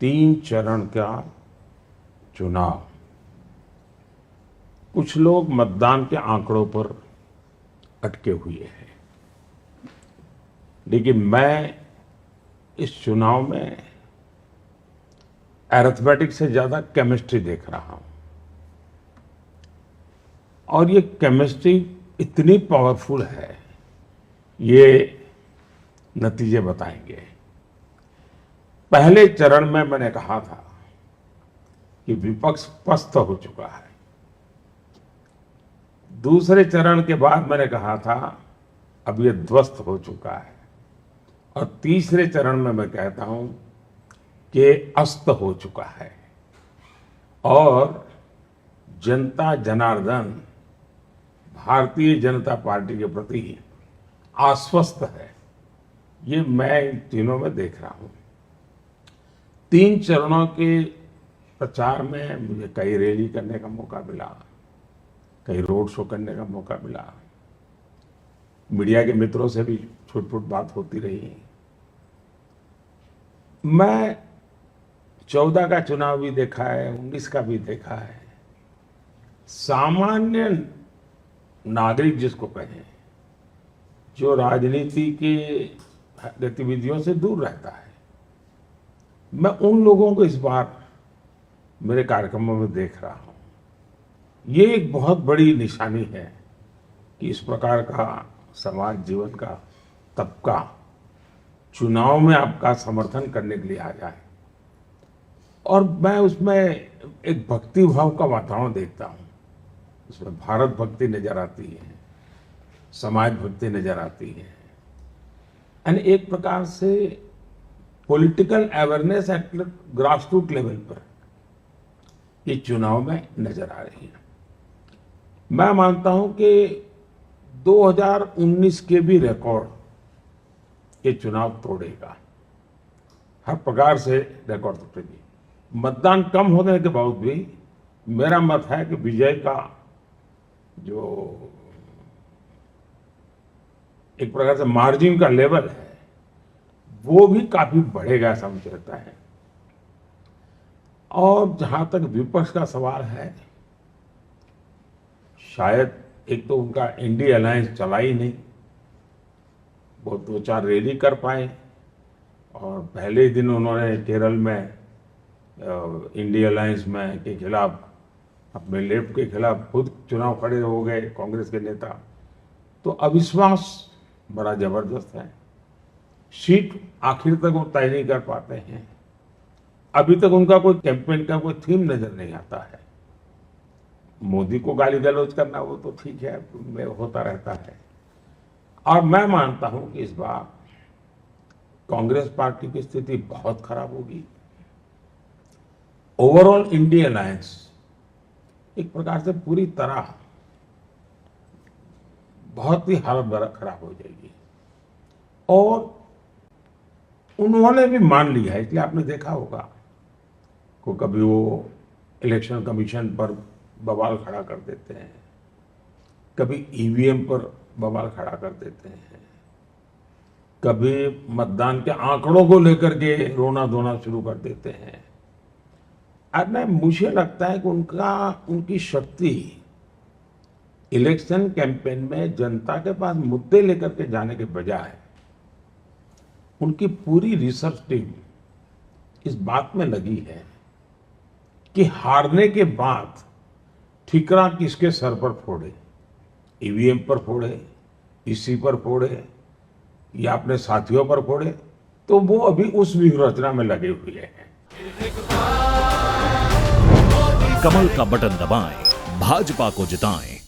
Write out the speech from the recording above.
3 चरण का चुनाव। कुछ लोग मतदान के आंकड़ों पर अटके हुए हैं, लेकिन मैं इस चुनाव में अरिथमेटिक से ज्यादा केमिस्ट्री देख रहा हूं। और ये केमिस्ट्री इतनी पावरफुल है, ये नतीजे बताएंगे। पहले चरण में मैंने कहा था कि विपक्ष पस्त हो चुका है। दूसरे चरण के बाद मैंने कहा था अब ये ध्वस्त हो चुका है। और तीसरे चरण में मैं कहता हूं कि अस्त हो चुका है और जनता जनार्दन भारतीय जनता पार्टी के प्रति आश्वस्त है। ये मैं इन तीनों में देख रहा हूं। 3 चरणों के प्रचार में मुझे कई रैली करने का मौका मिला, कई रोड शो करने का मौका मिला, मीडिया के मित्रों से भी छूट फूट बात होती रही। मैं 14 का चुनाव भी देखा है, 19 का भी देखा है। सामान्य नागरिक जिसको कहें, जो राजनीति की गतिविधियों से दूर रहता है, मैं उन लोगों को इस बार मेरे कार्यक्रमों में देख रहा हूं। ये एक बहुत बड़ी निशानी है कि इस प्रकार का समाज जीवन का तबका चुनाव में आपका समर्थन करने के लिए आ जाए। और मैं उसमें एक भक्ति भाव का वातावरण देखता हूं। उसमें भारत भक्ति नजर आती है, समाज भक्ति नजर आती है, यानी एक प्रकार से political awareness at grassroot level पर ये चुनाव में नजर आ रही है। मैं मानता हूं कि 2019 के भी रिकॉर्ड ये चुनाव तोड़ेगा, हर प्रकार से रिकॉर्ड तोड़ेगी। मतदान कम होने के बावजूद भी मेरा मत है कि विजय का जो एक प्रकार से मार्जिन का लेवल है वो भी काफी बढ़ेगा, ऐसा मुझे लगता है। और जहां तक विपक्ष का सवाल है, शायद एक तो उनका इंडी अलायंस चला ही नहीं, वो 2-4 रैली कर पाए और पहले दिन उन्होंने केरल में इंडी अलायंस में के खिलाफ, अपने लेफ्ट के खिलाफ खुद चुनाव खड़े हो गए कांग्रेस के नेता। तो अविश्वास बड़ा जबरदस्त है। सीट आखिर तक वो तय नहीं कर पाते हैं। अभी तक उनका कोई कैंपेन का कोई थीम नजर नहीं आता है। मोदी को गाली गलौज करना वो तो ठीक है, में होता रहता है। और मैं मानता हूं कि इस बार कांग्रेस पार्टी की स्थिति बहुत खराब होगी। ओवरऑल इंडिया अलायंस एक प्रकार से पूरी तरह बहुत ही हालत खराब हो जाएगी। और उन्होंने भी मान लिया है, इसलिए आपने देखा होगा को कभी वो इलेक्शन कमीशन पर बवाल खड़ा कर देते हैं, कभी ईवीएम पर बवाल खड़ा कर देते हैं, कभी मतदान के आंकड़ों को लेकर के रोना धोना शुरू कर देते हैं। अब मुझे लगता है कि उनकी शक्ति इलेक्शन कैंपेन में जनता के पास मुद्दे लेकर के जाने के बजाय उनकी पूरी रिसर्च टीम इस बात में लगी है कि हारने के बाद ठिकरा किसके सर पर फोड़े, ईवीएम पर फोड़े, ईसी पर फोड़े या अपने साथियों पर फोड़े। तो वो अभी उस व्यूहरचना में लगे हुए हैं। कमल का बटन दबाएं, भाजपा को जिताएं।